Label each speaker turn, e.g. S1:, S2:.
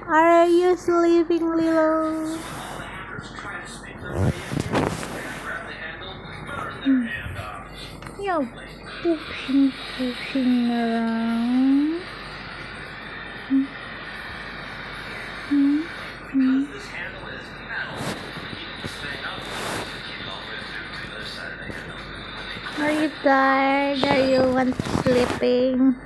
S1: Are you sleeping, Lilo? You're pushing around. Are you tired? Are you want sleeping?